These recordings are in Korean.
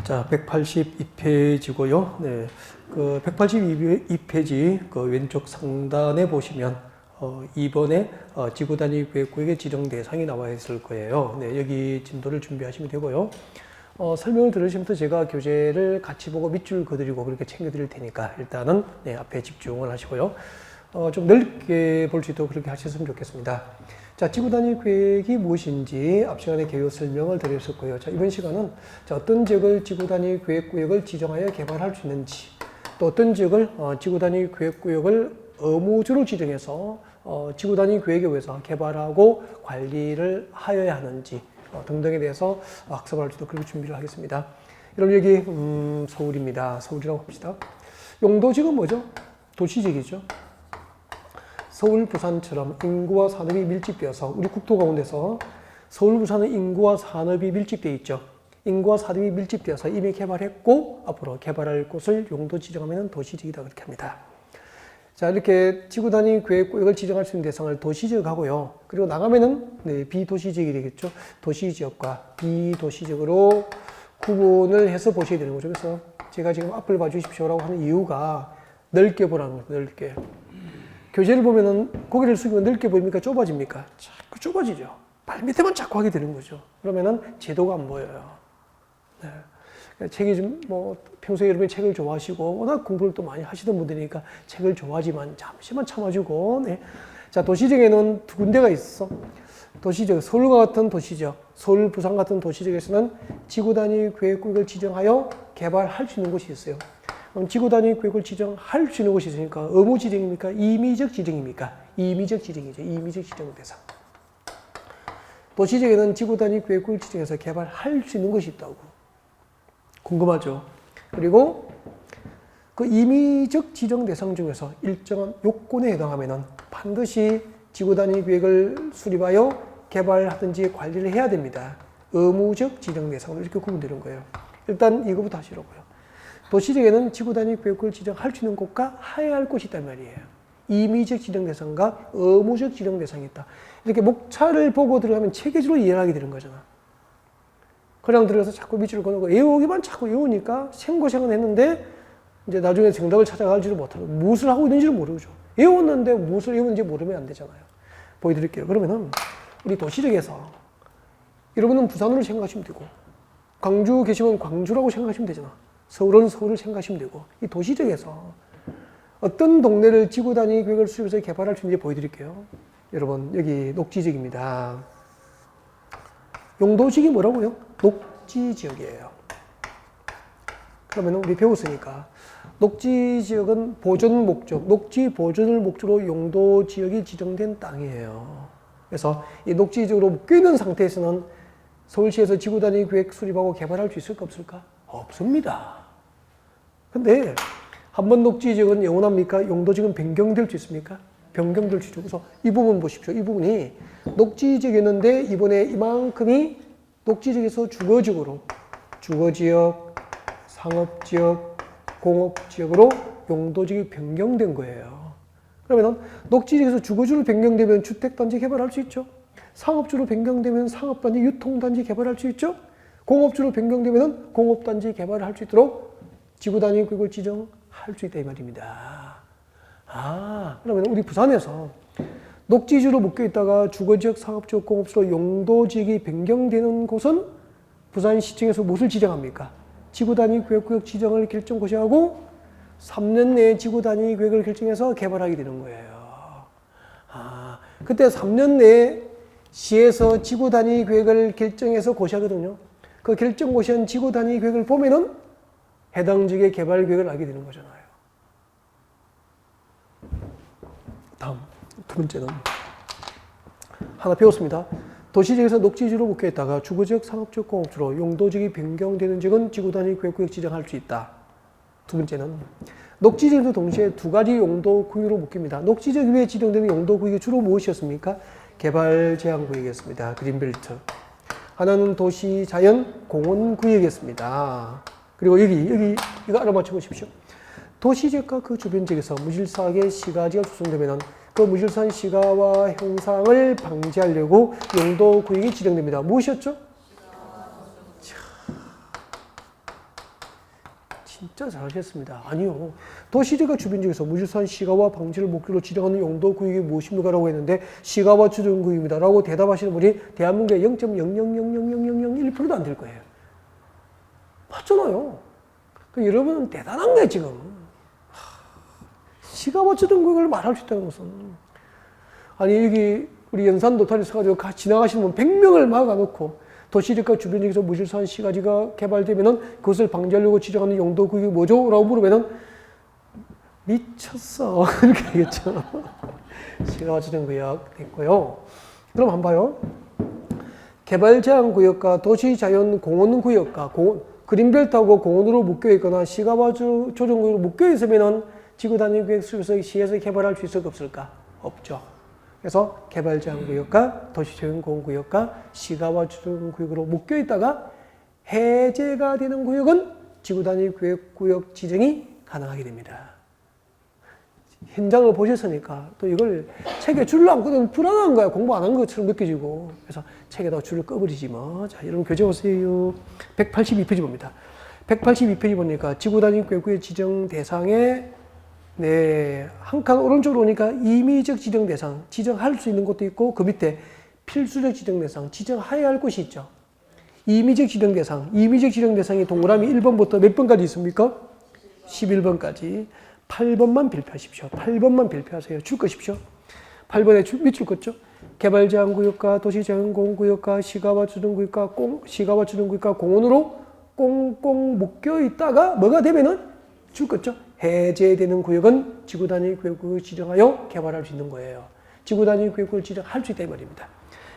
자, 182페이지고요. 네. 그 182페이지 그 왼쪽 상단에 보시면 이번에 지구 단위 계획구역의 지정 대상이 나와 있을 거예요. 네, 여기 진도를 준비하시면 되고요. 설명을 들으시면서 제가 교재를 같이 보고 밑줄 그어드리고 그렇게 챙겨드릴 테니까 일단은 네, 앞에 집중을 하시고요. 좀 넓게 볼 수 있도록 그렇게 하셨으면 좋겠습니다. 자, 지구 단위 계획이 무엇인지 앞 시간에 개요 설명을 드렸었고요. 자, 이번 시간은 자, 어떤 지역을 지구 단위 계획구역을 지정하여 개발할 수 있는지, 또 어떤 지역을 지구 단위 계획구역을 의무주로 지정해서 지구 단위 계획에 의해서 개발하고 관리를 하여야 하는지 등등에 대해서 학습할 수도 그렇게 준비를 하겠습니다. 여러분 여기 서울입니다. 서울이라고 합시다. 용도지역은 뭐죠? 도시지역이죠. 서울, 부산처럼 인구와 산업이 밀집되어서 우리 국토 가운데서 서울, 부산은 인구와 산업이 밀집되어 있죠. 인구와 산업이 밀집되어서 이미 개발했고 앞으로 개발할 곳을 용도 지정하면 도시지역이다 그렇게 합니다. 자, 이렇게 지구 단위 계획구역을 지정할 수 있는 대상을 도시지역하고요. 그리고 나가면은 네, 비도시지역이 되겠죠. 도시지역과 비도시지역으로 구분을 해서 보셔야 되는 거죠. 그래서 제가 지금 앞을 봐주십시오라고 하는 이유가 넓게 보라는 거예요. 넓게. 교재를 보면은 고개를 숙이면 넓게 보입니까? 좁아집니까? 자꾸 좁아지죠. 발밑에만 자꾸 하게 되는 거죠. 그러면은 제도가 안 보여요. 네. 책이 좀 평소에 여러분이 책을 좋아하시고 워낙 공부를 또 많이 하시던 분들이니까 책을 좋아하지만 잠시만 참아주고. 네. 자, 도시지역에는 두 군데가 있어. 도시지역, 서울과 같은 도시지역, 서울, 부산 같은 도시지역에서는 지구 단위 계획구역을 지정하여 개발할 수 있는 곳이 있어요. 그럼 지구 단위 계획을 지정할 수 있는 곳이 있으니까 의무 지정입니까? 임의적 지정입니까? 임의적 지정이죠. 임의적 지정 대상. 도시지역에는 지구 단위 계획구역을 지정해서 개발할 수 있는 것이 있다고. 궁금하죠? 그리고 그 임의적 지정 대상 중에서 일정한 요건에 해당하면은 반드시 지구 단위 계획을 수립하여 개발하든지 관리를 해야 됩니다. 의무적 지정 대상으로 이렇게 구분되는 거예요. 일단 이거부터 하시라고요. 도시지역에는 지구 단위 계획을 지정할 수 있는 곳과 해야 할 곳이 있단 말이에요. 임의적 지정 대상과 의무적 지정 대상이 있다. 이렇게 목차를 보고 들어가면 체계적으로 이해를 하게 되는 거잖아. 그냥 들어가서 자꾸 밑줄을 그어놓고 외우기만 자꾸 외우니까 생고생은 했는데 이제 나중에 정답을 찾아가지도 못하고 무엇을 하고 있는지를 모르죠. 외웠는데 무엇을 외우는지 모르면 안 되잖아요. 보여드릴게요. 그러면은 우리 도시지역에서 여러분은 부산으로 생각하시면 되고 광주 계시면 광주라고 생각하시면 되잖아. 서울은 서울을 생각하시면 되고 이 도시지역에서 어떤 동네를 지구 단위 계획을 수립해서 개발할 수 있는지 보여드릴게요. 여러분 여기 녹지지역입니다. 용도지역이 뭐라고요? 녹지지역이에요. 그러면 우리 배웠으니까 녹지지역은 보존 목적, 녹지 보존을 목적으로 용도지역이 지정된 땅이에요. 그래서 이 녹지지역으로 묶여있는 상태에서는 서울시에서 지구 단위 계획 수립하고 개발할 수 있을까 없을까? 없습니다. 근데 한번 녹지지역은 영원합니까? 용도지역은 변경될 수 있습니까? 변경될 수 있죠. 그래서 이 부분 보십시오. 이 부분이 녹지지역이었는데 이번에 이만큼이 녹지지역에서 주거지역으로 주거지역, 상업지역, 공업지역으로 용도지역이 변경된 거예요. 그러면 녹지지역에서 주거지로 변경되면 주택단지 개발할 수 있죠. 상업지로 변경되면 상업단지, 유통단지 개발할 수 있죠. 공업지로 변경되면 공업단지 개발을 할 수 있도록 지구 단위 계획을 지정할 수 있다 이 말입니다. 그러면 우리 부산에서 녹지지로 묶여 있다가 주거지역, 상업지역, 공업지로 용도지역이 변경되는 곳은 부산시청에서 무엇을 지정합니까? 지구 단위 계획구역 지정을 결정 고시하고 3년 내에 지구 단위 계획을 결정해서 개발하게 되는 거예요. 그때 3년 내에 시에서 지구 단위 계획을 결정해서 고시하거든요. 그 결정 고시한 지구 단위 계획을 보면은 해당 지역의 개발 계획을 알게 되는 거잖아요. 다음 두 번째는 하나 배웠습니다. 도시지역에서 녹지지로 묶여 있다가 주거지역, 상업지역, 공업지로 용도지역이 변경되는 지역은 지구 단위 계획구역 지정할 수 있다. 두 번째는 녹지지역도 동시에 두 가지 용도 구역으로 묶입니다. 녹지지역 위에 지정되는 용도 구역이 주로 무엇이었습니까? 개발 제한 구역이었습니다. 그린벨트. 하나는 도시 자연 공원 구역이었습니다. 그리고 여기 이거 알아맞혀 보십시오. 도시지역과 그 주변 지역에서 무질서하게 시가지가 조성되면 그 무질서한 시가와 형상을 방지하려고 용도 구역이 지정됩니다. 무엇이었죠? 진짜 잘하셨습니다. 아니요. 도시지각 주변 지역에서 무질서한 시가와 방지를 목적으로 지정하는 용도 구역이 무엇입니까? 라고 했는데 시가와 주변 구역입니다. 라고 대답하시는 분이 대한민국의 0.0000001%도 안 될 거예요. 맞잖아요. 여러분은 대단한 거예요, 지금. 시가와 주변 구역을 말할 수 있다는 것은. 아니, 여기 우리 연산 노탈에 서가지고 지나가시는 분 100명을 막아놓고 도시지각 주변 지역에서 무질서한 시가지가 개발되면은 그것을 방지하려고 지정하는 용도 구역이 뭐죠? 라고 물으면은 미쳤어. 이렇게 하겠죠. 시가와 주변 구역 됐고요. 그럼 한번 봐요. 개발 제한 구역과 도시 자연 공원 구역과 그린벨트하고 공원으로 묶여 있거나 시가와 조정 구역으로 묶여 있으면은 지구 단위 구역 속에서 시에서 개발할 수 있을까 없을까? 없죠. 그래서 개발 제한 구역과 도시 자연 공원 구역과 시가와 조정 구역으로 묶여 있다가 해제가 되는 구역은 지구 단위 구역 지정이 가능하게 됩니다. 현장을 보셨으니까 또 이걸 책에 줄을 안 꺼내면 불안한 거야. 공부 안 한 것처럼 느껴지고. 그래서 책에다 줄을 꺼버리지 뭐. 자, 여러분 교재 보세요. 182페이지 봅니다. 182페이지 보니까 지구 단위 구역 지정 대상에 네, 한 칸 오른쪽으로 오니까 임의적 지정 대상, 지정할 수 있는 것도 있고 그 밑에 필수적 지정 대상, 지정해야 할 곳이 있죠. 임의적 지정 대상이 동그라미 1번부터 몇 번까지 있습니까? 11번까지. 8번만 발표하십시오. 8번만 발표하세요. 줄 것이십시오. 8번에 밑줄 것죠. 개발 제한 구역과 도시 자연 공원 구역과 시가와 주정 구역과 공원으로 꽁꽁 묶여 있다가 뭐가 되면은 줄 것죠. 해제되는 구역은 지구 단위 구역을 지정하여 개발할 수 있는 거예요. 지구 단위 구역을 지정할 수 있다 이 말입니다.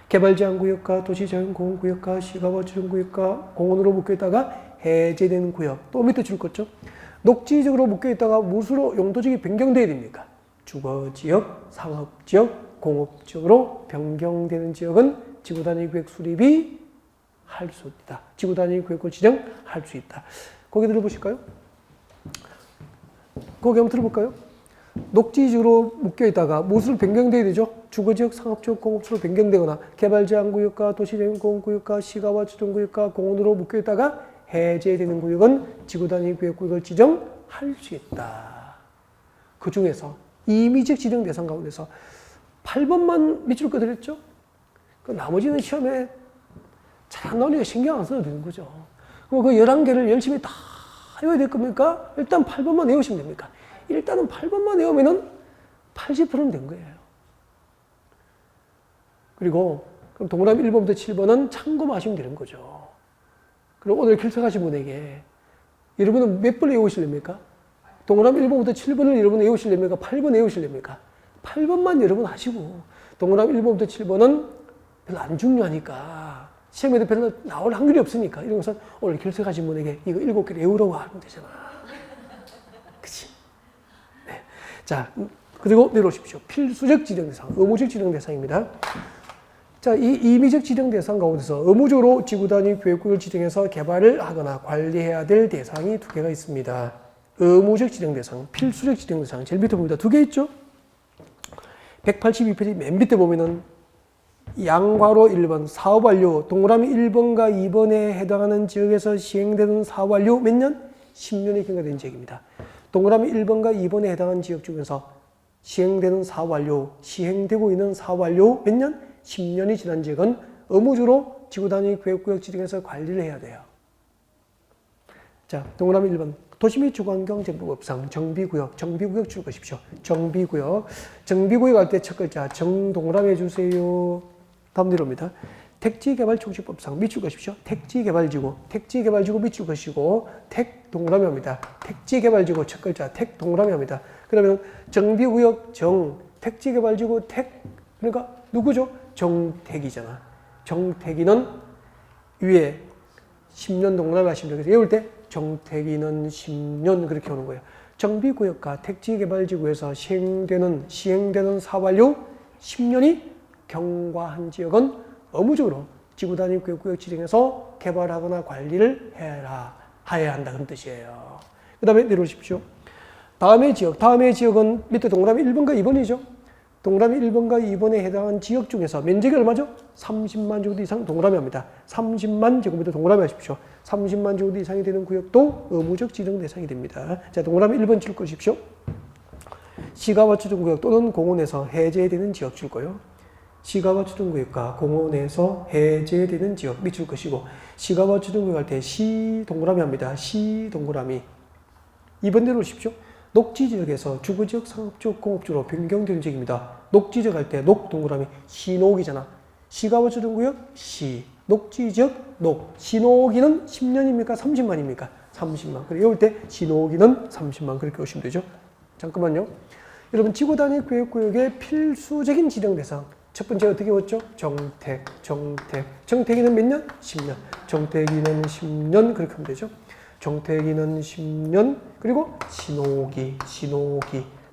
개발 제한 구역과 도시 자연 공원 구역과 시가와 주정 구역과 공원으로 묶여 있다가 해제되는 구역. 또 밑에 줄 것죠. 녹지적으로 묶여 있다가 무엇으로 용도적이 변경돼야 됩니까? 주거지역, 상업지역, 공업지역으로 변경되는 지역은 지구 단위 구역 수립이 할 수 있다. 지구 단위 구역을 지정할 수 있다. 거기 들어보실까요? 거기 한번 들어볼까요? 녹지지역으로 묶여있다가 무엇으로 변경돼야 되죠? 주거지역, 상업지역, 공업지로 변경되거나 개발제한구역과 도시재생공원구역과 시가와 주정구역과 공원으로 묶여있다가 해제되는 구역은 지구단위 구역을 지정할 수 있다. 그 중에서 임의적 지정 대상 가운데서 8번만 밑줄 끄드렸죠? 그 나머지는 시험에 잘 안 나오니까 신경 안 써도 되는 거죠. 그럼 그 11개를 열심히 다 외워야 될 겁니까? 일단 8번만 외우시면 됩니까? 일단은 8번만 외우면은 80%는 된 거예요. 그리고 그럼 동그라미 1번부터 7번은 참고만 하시면 되는 거죠. 그럼 오늘 결석하신 분에게 여러분은 몇 번 외우실랍니까? 동그라미 1번부터 7번을 여러분 외우실랍니까? 8번 외우실랍니까? 8번만 여러분 하시고 동그라미 1번부터 7번은 별로 안 중요하니까 시험에도 별로 나올 확률이 없으니까 이런 것은 오늘 결석하신 분에게 이거 7개를 외우라고 하면 되잖아. 그치? 네. 자, 그리고 내려오십시오. 필수적 지정 대상, 의무적 지정 대상입니다. 자, 이 임의적 지정 대상 가운데서 의무적으로 지구단위 구역을 지정해서 개발을 하거나 관리해야 될 대상이 2개가 있습니다. 의무적 지정 대상, 필수적 지정 대상. 제일 밑에 봅니다. 2개 있죠? 182페이지 맨 밑에 보면은 양괄호 1번 사업 완료, 동그라미 1번과 2번에 해당하는 지역에서 시행되는 사업 완료 몇 년? 10년이 경과된 지역입니다. 동그라미 1번과 2번에 해당하는 지역 중에서 시행되는 사업 완료, 시행되고 있는 사업 완료 몇 년? 10년이 지난 지역은 의무적으로 지구단위 구역 지정해서 관리를 해야 돼요. 자, 동그라미 1번 도시 및 주거환경 정비법상 정비구역 줄 것이십시오. 정비구역 할 때 첫 글자 정 동그라미 해주세요. 다음 내려옵니다. 택지개발총칙법상 밑줄 것이십시오. 택지개발지구 밑줄 것이고 택 동그라미 합니다. 택지개발지구 첫 글자 택 동그라미 합니다. 그러면 정비구역 택지개발지구 택 그러니까 누구죠? 정택이잖아. 정택이는 위에 10년 동그라미 하시면 되겠어요. 외울 때 정택이는 10년 그렇게 오는 거예요. 정비구역과 택지개발지구에서 시행되는 사업 완료 10년이 경과한 지역은 의무적으로 지구단위 구역 지정해서 개발하거나 관리를 해야 한다 그런 뜻이에요. 그 다음에 내려오십시오. 다음의 지역은 밑에 동그라미 1번과 2번이죠. 동그라미 1번과 2번에 해당하는 지역 중에서 면적이 얼마죠? 30만 제곱미터 이상 동그라미 합니다. 30만 제곱미터 동그라미 하십시오. 30만 제곱미터 이상이 되는 구역도 의무적 지정 대상이 됩니다. 자, 동그라미 1번 칠 것이십시오. 시가와 추정구역 또는 공원에서 해제되는 지역 줄 거예요. 시가와 추정구역과 공원에서 해제되는 지역 밑줄 것이고, 시가와 추정구역 할 때 시 동그라미 합니다. 시 동그라미. 2번대로 오십시오. 녹지지역에서 주거지역, 상업지역, 공업지로 변경되는 지역입니다. 녹지지역 할 때 녹 동그라미 시녹이잖아. 시가와 추정구역 시, 녹지지역 녹. 시녹이는 10년입니까? 30만입니까? 30만. 그래 이럴 때 시녹이는 30만 그렇게 오시면 되죠. 잠깐만요. 여러분 지구단위 계획구역의 필수적인 지정 대상. 첫 번째 어떻게 왔죠? 정택. 정택이는 몇 년? 10년. 정택이는 10년 그렇게 하면 되죠. 정택이는 10년, 그리고 신호기.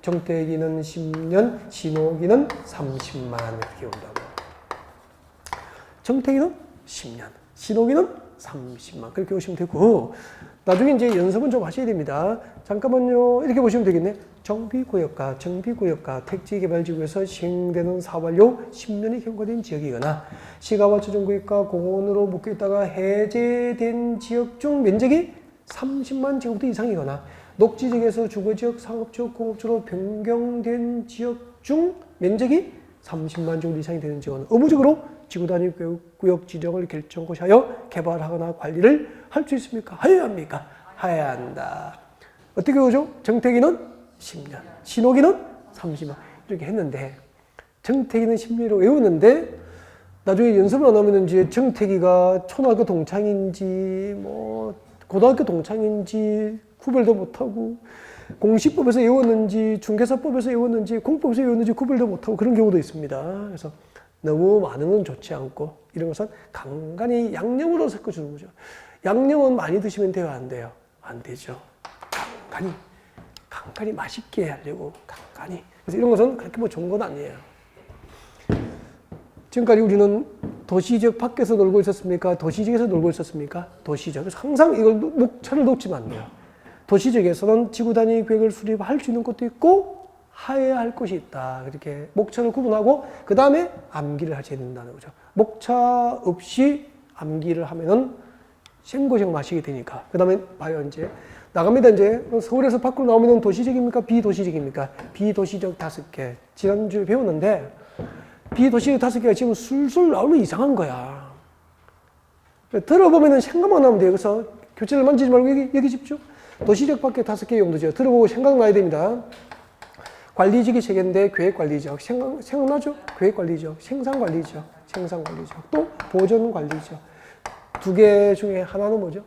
정택이는 10년, 신호기는 30만 이렇게 온다고. 정택이는 10년, 신호기는 30만 그렇게 오시면 되고, 나중에 이제 연습은 좀 하셔야 됩니다. 잠깐만요. 이렇게 보시면 되겠네. 정비구역과 택지개발지구에서 시행되는 사업 완료 10년이 경과된 지역이거나 시가와 추정구역과 공원으로 묶여있다가 해제된 지역 중 면적이 30만 제곱미터 이상이거나 녹지지역에서 주거지역, 상업지역, 공업지로 변경된 지역 중 면적이 30만 제곱미터 이상이 되는 지역은 의무적으로 지구단위 구역 지정을 결정고시하여 개발하거나 관리를 할 수 있습니까? 해야 합니까? 해야 한다. 어떻게 오죠? 정택이는 10년, 신호기는 30만 이렇게 했는데, 정택이는 10년으로 외우는데 나중에 연습을 안 하면 이제 정택이가 초등학교 동창인지 뭐 고등학교 동창인지 구별도 못하고, 공시법에서 외웠는지 중개사법에서 외웠는지 공법에서 외웠는지 구별도 못하고 그런 경우도 있습니다. 그래서 너무 많은 건 좋지 않고 이런 것은 간간히 양념으로 섞어주는 거죠. 양념은 많이 드시면 돼요? 안 돼요? 안 되죠. 간간히 맛있게 하려고 간간히. 그래서 이런 것은 그렇게 뭐 좋은 건 아니에요. 지금까지 우리는 도시지역 밖에서 놀고 있었습니까? 도시지역에서 놀고 있었습니까? 도시지역. 그래서 항상 이걸 목차를 놓치면 안 돼요. 도시지역에서는 지구단위 계획을 수립할 수 있는 것도 있고 해야 할 것이 있다. 이렇게 목차를 구분하고 그 다음에 암기를 하셔야 된다는 거죠. 목차 없이 암기를 하면은 생고생 마시게 되니까. 그 다음에 봐요. 이제 나갑니다. 이제 서울에서 밖으로 나오면 도시지역입니까? 비도시지역입니까? 비도시지역 5개. 지난주에 배웠는데 비도시지역 5개가 지금 술술 나오면 이상한 거야. 들어보면 생각만 하면 돼요. 그래서 교재를 만지지 말고 여기 집중. 도시지역 밖에 5개 용도죠. 들어보고 생각나야 됩니다. 관리지역이 3개인데 계획관리지역. 생각나죠? 계획관리지역, 생산관리지역, 또 보존관리지역. 2개 중에 하나는 뭐죠?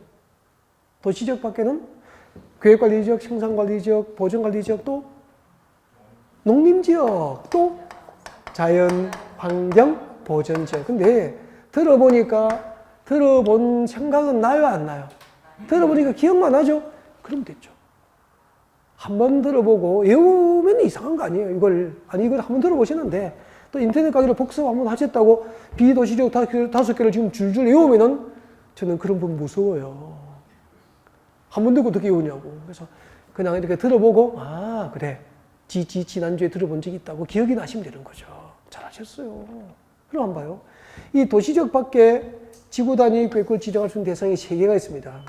도시지역 밖에는 계획관리지역, 생산관리지역, 보존관리지역, 또 농림지역, 또 자연환경보전지역. 근데 들어본 생각은 나요, 안 나요? 들어보니까 기억만 나죠? 그럼 됐죠. 한번 들어보고 외우면 이상한 거 아니에요. 이걸 한번 들어보시는데 또 인터넷 강의를 복습 한번 하셨다고 비도시지역 5개를 지금 줄줄 외우면은 저는 그런 분 무서워요. 한 번 듣고 어떻게 외우냐고. 그래서 그냥 이렇게 들어보고 그래. 지난주에 들어본 적이 있다고 기억이 나시면 되는 거죠. 잘하셨어요. 그럼 한번 봐요. 이 도시지역 밖에 지구단위 계획을 지정할 수 있는 대상이 3개가 있습니다.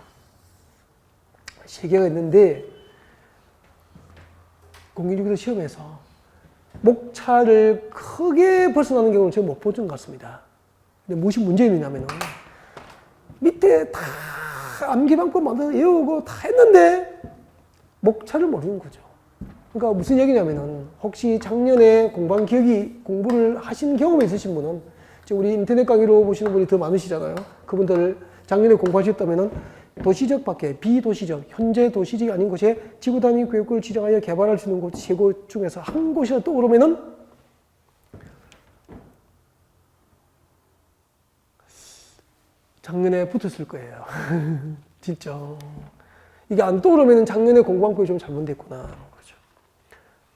3개가 있는데 공인중개사 시험에서 목차를 크게 벗어나는 경우는 제가 못 보던 것 같습니다. 근데 무엇이 문제냐면은 밑에 다 암기방법 만들어서 외우고 다 했는데 목차를 모르는 거죠. 그러니까 무슨 얘기냐면은 혹시 작년에 공부를 하신 경험이 있으신 분은 우리 인터넷 강의로 보시는 분이 더 많으시잖아요. 그분들 작년에 공부하셨다면은 도시지역 밖에 비도시적, 현재 도시지역이 아닌 곳에 지구단위 계획을 지정하여 개발할 수 있는 곳 3곳 중에서 한 곳이라도 떠오르면은 작년에 붙었을 거예요. 진짜. 이게 안 떠오르면 작년에 공부한 거 좀 잘못됐구나. 그렇죠.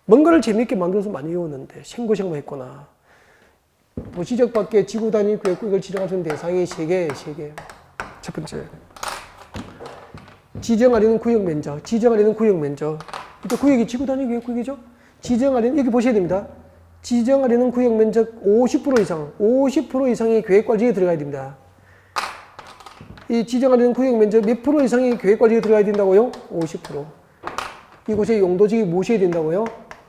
뭔가를 재미있게 만들어서 많이 외웠는데 생고생만 했구나. 도시지역 밖에 지구단위 계획을 지정할 수 있는 대상이 3개. 첫 번째. 지정하려는 구역 면적. 이때 구역이 지구단위 계획구역이죠. 지정하려는, 여기 보셔야 됩니다. 지정하려는 구역 면적 50% 이상, 50% 이상의 계획관리에 들어가야 됩니다. 이 지정하려는 구역 면적 몇 프로 이상의 계획관리에 들어가야 된다고요? 50%. 이곳의 용도지역이 무엇이 된다고요?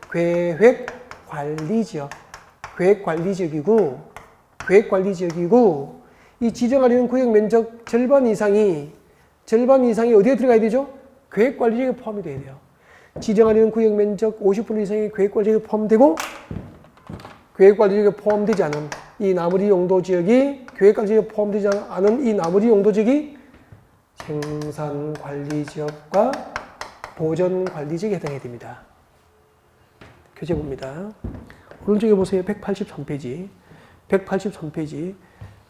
계획관리지역. 계획관리지역이고, 이 지정하려는 구역 면적 절반 이상이 어디에 들어가야 되죠? 계획관리지역에 포함이 돼야 돼요. 지정하려는 구역 면적 50% 이상의 계획관리지역에 포함되고, 계획관리지역에 포함되지 않은 이 나머지 용도지역이, 계획관리지역에 포함되지 않은 이 나머지 용도지역이 생산관리지역과 보전관리지역에 해당이 됩니다. 교재 봅니다. 오른쪽에 보세요. 183페이지. 183페이지.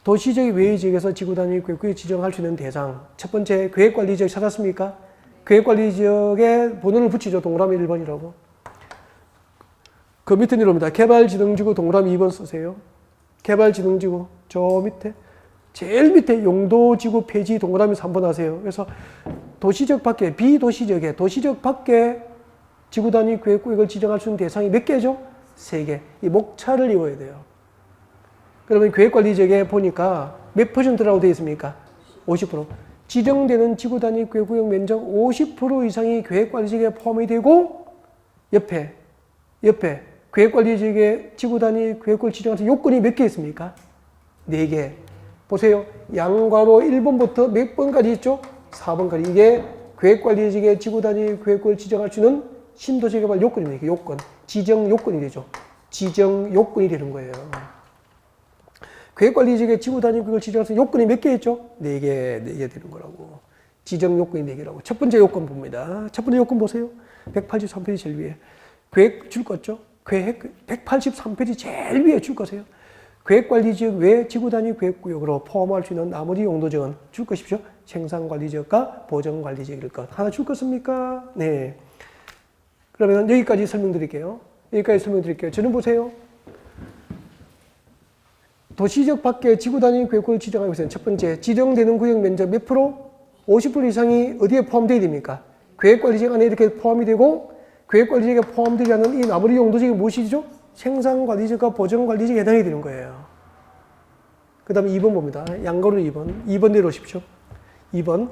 도시적 외의 지역에서 지구단위 계획구역 지정할 수 있는 대상. 첫 번째, 계획관리지역 찾았습니까? 계획관리지역에 번호를 붙이죠. 동그라미 1번이라고. 그 밑에 내려옵니다. 개발지능지구 동그라미 2번 쓰세요. 개발지능지구. 저 밑에. 제일 밑에 용도지구 폐지 동그라미 3번 하세요. 그래서 도시적 밖에, 비도시적에, 도시적 밖에 지구단위 계획구역을 지정할 수 있는 대상이 몇 개죠? 3개. 이 목차를 이어야 돼요. 그러면 계획관리지역에 보니까 몇 %라고 되어 있습니까? 50%. 지정되는 지구단위 계획구역 면적 50% 이상이 계획관리지역에 포함이 되고, 옆에 계획관리지역에 지구단위 계획구역을 지정할 수 있는 요건이 몇 개 있습니까? 4개. 보세요. 양괄호 1번부터 몇 번까지 있죠? 4번까지. 이게 계획관리지역에 지구단위 계획구역을 지정할 수 있는 신도시개발 요건입니다. 요건. 지정 요건이 되죠. 지정 요건이 되는 거예요. 계획관리지역에 지구단위 계획을 지정할 수 있는 요건이 몇 개 있죠? 4개 되는 거라고. 지정 요건이 4개라고. 첫 번째 요건 봅니다. 첫 번째 요건 보세요. 183페이지 제일 위에. 계획 줄 거죠? 계획 183페이지 제일 위에 줄 거세요. 계획관리지역 외 지구단위 계획구역으로 포함할 수 있는 나머지 용도지역은 줄 것이죠. 생산관리지역과 보전관리지역일 것. 하나 줄 것입니까? 네. 그러면 여기까지 설명드릴게요. 저는 보세요. 도시적 밖에 지구단위 계획구역을 지정하고 있어요. 첫 번째, 지정되는 구역 면적 몇 프로? 50% 이상이 어디에 포함되어야 됩니까? 계획관리지역 안에 이렇게 포함이 되고, 계획관리지역에 포함되지 않은 이 나머지 용도지역이 무엇이죠? 생산관리지역과 보전관리지역에 해당이 되는 거예요. 그 다음에 2번 봅니다. 양거로 2번 내려오십시오. 2번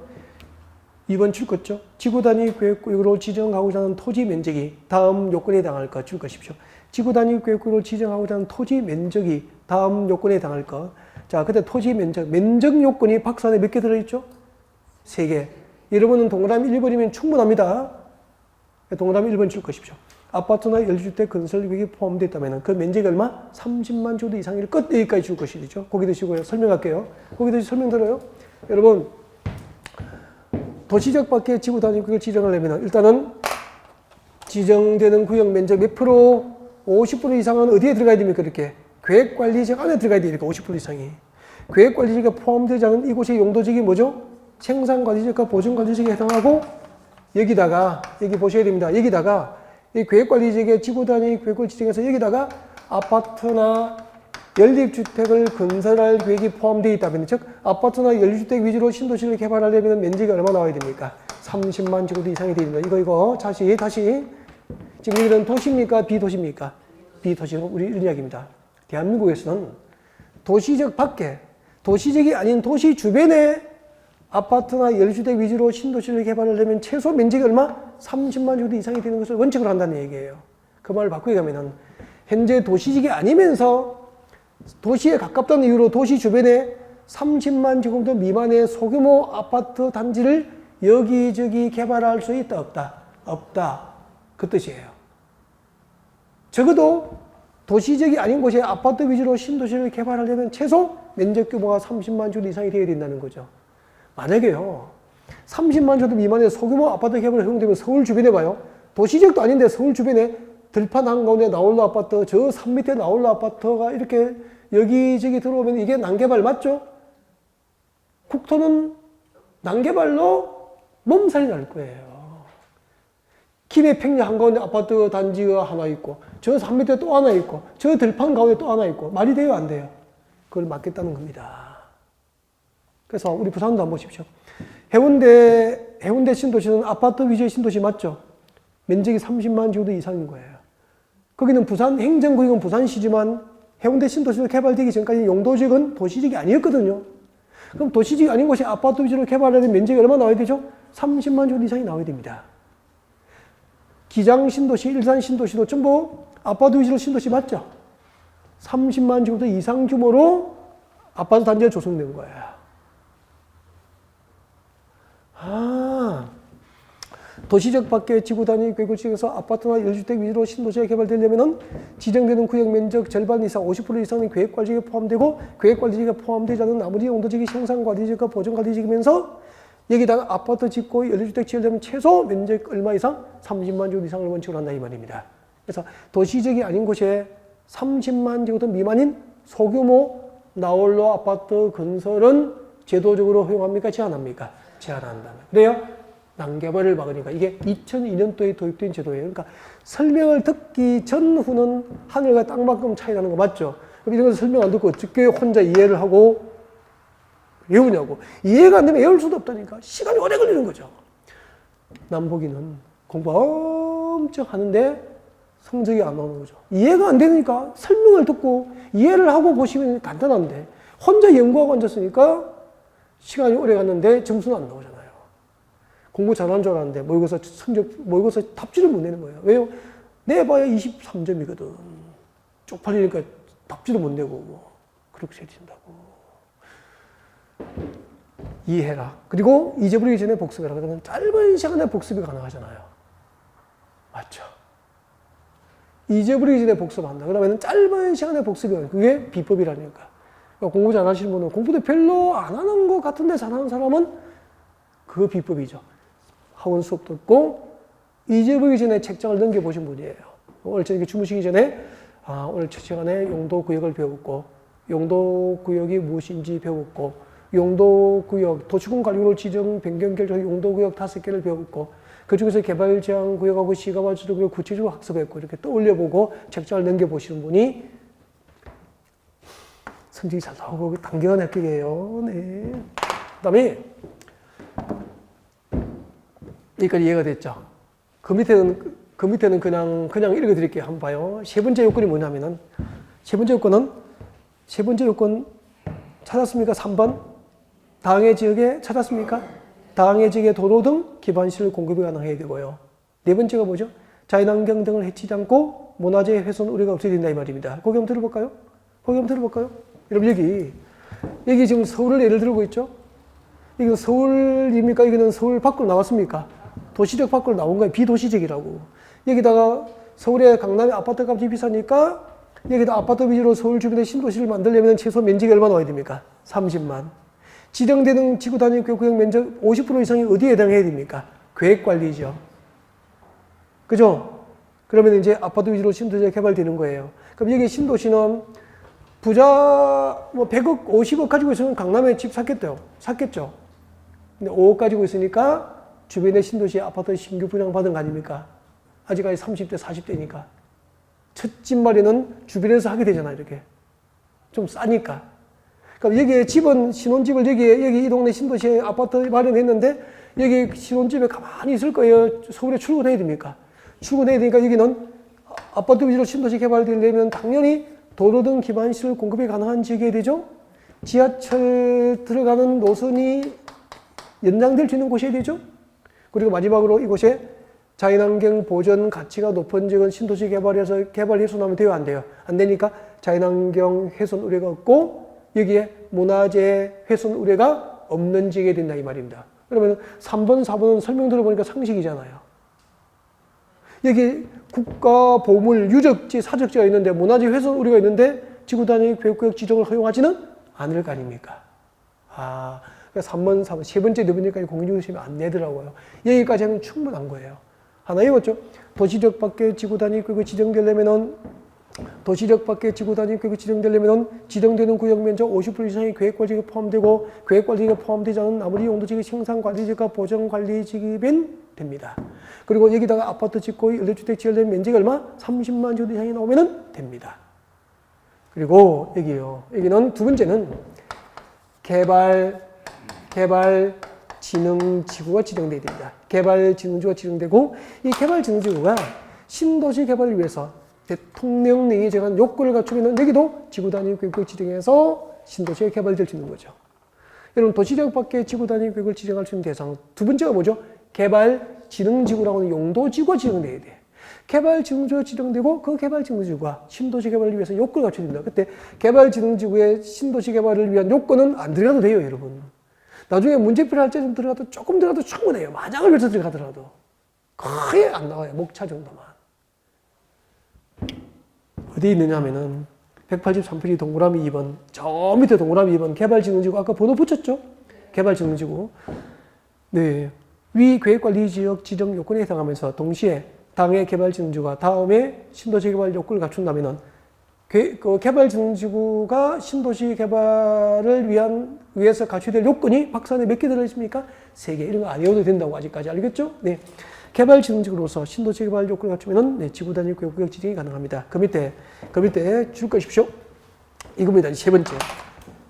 줄 것죠? 지구단위 계획구역으로 지정하고자 하는 토지 면적이 다음 요건에 해당할 것 줄 것이죠. 지구단위 계획구역으로 지정하고자 하는 토지 면적이 다음 요건에 해당할 것. 자, 그때 토지 면적 요건이 박스 안에 몇 개 들어있죠? 3개. 여러분은 동그라미 1번이면 충분합니다. 동그라미 1번 줄 것이죠. 아파트나 연립주택 건설 계획이 포함되어 있다면 그 면적이 얼마? 30만 주도 이상일 것. 여기까지 줄 것이죠. 거기 드시고요. 설명할게요. 거기 드시 설명 들어요. 여러분, 도시적 밖에 지구단위 구역을 지정하려면 일단은 지정되는 구역 면적 몇 프로? 50% 이상은 어디에 들어가야 됩니까? 이렇게 계획관리지역 안에 들어가야 되니까 50% 이상이. 계획관리지역에 포함되지 않은 이곳의 용도지역이 뭐죠? 생산관리지역과 보전관리지역에 해당하고, 여기다가 여기 보셔야 됩니다. 여기다가 이 계획관리지역의 지구단위 계획을 지정해서 여기다가 아파트나 연립주택을 건설할 계획이 포함되어 있다면, 즉 아파트나 연립주택 위주로 신도시를 개발하려면 면적이 얼마 나와야 됩니까? 30만 제곱미터 이상이 됩니다. 이거 다시 지금 여기는 도시입니까? 비도시입니까? 비도시로 우리 이런 이야기입니다. 대한민국에서는 도시적 밖에, 도시적이 아닌 도시 주변에 아파트나 연립주택 위주로 신도시를 개발하려면 최소 면적이 얼마? 30만 제곱미터 이상이 되는 것을 원칙으로 한다는 얘기예요. 그 말을 바꾸게 가면은 현재 도시적이 아니면서 도시에 가깝다는 이유로 도시 주변에 30만 제곱미터 미만의 소규모 아파트 단지를 여기저기 개발할 수 있다, 없다? 없다. 그 뜻이에요. 적어도 도시적이 아닌 곳에 아파트 위주로 신도시를 개발하려면 최소 면적 규모가 30만 제곱미터 이상이 되어야 된다는 거죠. 만약에요, 30만 제곱미터 미만의 소규모 아파트 개발이 허용되면 서울 주변에 봐요. 도시적도 아닌데 서울 주변에 들판 한가운데 나홀로 아파트, 저 산 밑에 나홀로 아파트가 이렇게 여기저기 들어오면 이게 난개발 맞죠? 국토는 난개발로 몸살이 날 거예요. 김해 평야 한가운데 아파트 단지가 하나 있고, 저 산 밑에 또 하나 있고, 저 들판 가운데 또 하나 있고, 말이 돼요, 안 돼요? 그걸 막겠다는 겁니다. 그래서 우리 부산도 한번 보십시오. 해운대 신도시는 아파트 위주의 신도시 맞죠? 면적이 30만 제곱미터 이상인 거예요. 거기는 부산, 행정구역은 부산시지만 해운대 신도시로 개발되기 전까지 용도지역은 도시지역이 아니었거든요. 그럼 도시지역이 아닌 곳이 아파트 위주로 개발하는 면적이 얼마 나와야 되죠? 30만 제곱 이상이 나와야 됩니다. 기장 신도시, 일산 신도시도 전부 아파트 위주로 신도시 맞죠? 30만 제곱 이상 규모로 아파트 단지가 조성된 거예요. 도시적 밖의 지구 단위 계획을 지어서 아파트나 1주택 위주로 신도시가 개발되려면 지정되는 구역 면적 절반 이상 50% 이상의 계획관리지역에 포함되고 계획관리지역에 포함되지 않은 나머지 용도지역이 생산관리지역과 보존관리지역이면서 여기다가 아파트 짓고 1주택 지으려면 최소 면적 얼마 이상? 30만 제곱 이상을 원칙으로 한다 이 말입니다. 그래서 도시지역이 아닌 곳에 30만 제곱 미만인 소규모 나홀로 아파트 건설은 제도적으로 허용합니까? 제한합니까? 제한한다. 그래요? 난개발을 막으니까 이게 2002년도에 도입된 제도예요. 그러니까 설명을 듣기 전후는 하늘과 땅만큼 차이 나는 거 맞죠? 그럼 이런 거 설명 안 듣고 어떻게 혼자 이해를 하고 외우냐고. 이해가 안 되면 외울 수도 없다니까. 시간이 오래 걸리는 거죠. 남보기는 공부 엄청 하는데 성적이 안 나오는 거죠. 이해가 안 되니까 설명을 듣고 이해를 하고 보시면 간단한데 혼자 연구하고 앉았으니까 시간이 오래 갔는데 점수는 안 나오잖아요. 공부 잘하는 줄 알았는데 모의고사 답지를 못 내는 거예요. 왜요? 내봐야 23점이거든. 쪽팔리니까 답지도 못 내고 뭐 그렇게 해진다고. 이해해라. 그리고 잊어버리기 전에 복습해라. 그러면 짧은 시간에 복습이 가능하잖아요. 맞죠? 잊어버리기 전에 복습한다. 그러면 짧은 시간에 복습이 가능해요. 그게 비법이라니까. 그러니까 공부 잘하시는 분은 공부도 별로 안 하는 것 같은데 잘하는 사람은 그거 비법이죠. 학원 수업 듣고 잊어버리기 전에 책장을 넘겨보신 분이에요. 오늘 저녁에 주무시기 전에 오늘 첫 시간에 용도구역을 배웠고 용도구역이 무엇인지 배웠고 용도구역, 도시군관리로 지정 변경 결정 용도구역 5개를 배웠고 그중에서 개발제한구역하고 시가발주구역 구체적으로 학습했고 이렇게 떠올려보고 책장을 넘겨보시는 분이 성적이 잘 나오고 단계가 납득이에요. 네. 그 다음에 여기까지 이해가 됐죠? 그 밑에는 그냥 읽어드릴게요. 한번 봐요. 세 번째 요건이 뭐냐면은, 세 번째 요건 찾았습니까? 3번. 다항해 지역에 찾았습니까? 다항해 지역의 도로 등 기반시설 공급이 가능해야 되고요. 네 번째가 뭐죠? 자연환경 등을 해치지 않고 문화재 훼손 우려가 없어야 된다 이 말입니다. 거기 한번 들어볼까요? 여러분 여기 지금 서울을 예를 들고 있죠? 이거 서울입니까? 이거는 서울 밖으로 나왔습니까? 도시적 밖으로 나온 거예요. 비도시적이라고. 여기다가 서울의 강남에 아파트 값이 비싸니까 여기다 아파트 위주로 서울 주변에 신도시를 만들려면 최소 면적이 얼마 나와야 됩니까? 30만. 지정되는 지구 단위 구역 면적 50% 이상이 어디에 해당해야 됩니까? 계획관리죠. 그죠? 그러면 이제 아파트 위주로 신도시가 개발되는 거예요. 그럼 여기 신도시는 부자 100억, 50억 가지고 있으면 강남에 집 샀겠죠. 근데 5억 가지고 있으니까 주변의 신도시 아파트 신규 분양받은 거 아닙니까? 아직까지 30대, 40대니까. 첫 집 마련은 주변에서 하게 되잖아요, 이렇게. 좀 싸니까. 그럼 여기에 집은, 신혼집을 여기 이 동네 신도시에 아파트 마련했는데, 여기 신혼집에 가만히 있을 거예요. 서울에 출근해야 됩니까? 출근해야 되니까 여기는 아파트 위주로 신도시 개발되려면 당연히 도로 등 기반시설 공급이 가능한 지역이 되죠? 지하철 들어가는 노선이 연장될 수 있는 곳이어야 되죠? 그리고 마지막으로 이곳에 자연환경 보전 가치가 높은 지역은 신도시 개발해서 개발 훼손하면 돼요? 안 돼요? 안 되니까 자연환경 훼손 우려가 없고 여기에 문화재 훼손 우려가 없는 지역이 된다 이 말입니다. 그러면 3번, 4번은 설명 들어보니까 상식이잖아요. 여기 국가 보물, 유적지, 사적지가 있는데 문화재 훼손 우려가 있는데 지구단위 계획구역 지정을 허용하지는 않을 거 아닙니까? 그러니까 3번, 4번, 세 번째, 네 번째까지 공인중개심이 안 내더라고요. 여기까지 하면 충분한 거예요. 하나 읽었죠? 도시적 밖의 지구단위 계획이 지정되려면은 지정되는 구역 면적 50% 이상의 계획관리지역에 포함되고 계획관리지역에 포함되지 않은 나머지 용도지역의 생산관리지역과 보전관리지역이면 됩니다. 그리고 여기다가 아파트 짓고 1주택 지으려면 면적이 얼마? 30만 제곱 이상이 나오면 됩니다. 그리고 여기는 두 번째는 개발진흥지구가 지정되어야 됩니다. 개발진흥지구가 지정되고 이 개발진흥지구가 신도시 개발을 위해서 대통령령이 정한 요건을 갖추면 여기도 지구단위 계획을 지정해서 신도시가 개발될 수 있는 거죠. 여러분 도시적 밖에 지구단위 계획을 지정할 수 있는 대상 두 번째가 뭐죠? 개발진흥지구라고 하는 용도지구가 지정돼야 돼. 개발진흥지구가 지정되고 그 개발진흥지구가 신도시 개발을 위해서 요건을 갖춰야 됩니다. 그때 개발진흥지구의 신도시 개발을 위한 요건은 안 들어가도 돼요, 여러분. 나중에 문제풀이 할 때 좀 들어가도 조금 들어가도 충분해요. 만약을 위해서 들어가더라도 거의 안 나와요. 목차 정도만. 어디 있느냐 하면은 183페이지 동그라미 2번 저 밑에 동그라미 2번 개발진흥지구 아까 번호 붙였죠? 개발진흥지구. 네, 위 계획관리지역 지정 요건에 해당하면서 동시에 당해 개발진흥지구가 다음에 신도시 개발 요건을 갖춘다면은 그 개발진흥지구가 신도시 개발을 위해서 갖춰야 될 요건이 박스 안에 몇 개 들어있습니까? 3개. 이런 거 안 외워도 된다고 아직까지 알겠죠? 네. 개발진흥지구로서 신도시 개발 요건을 갖추면은 네, 지구단위 구역 지정이 가능합니다. 그 밑에 줄 것이십시오. 이겁니다. 세 번째.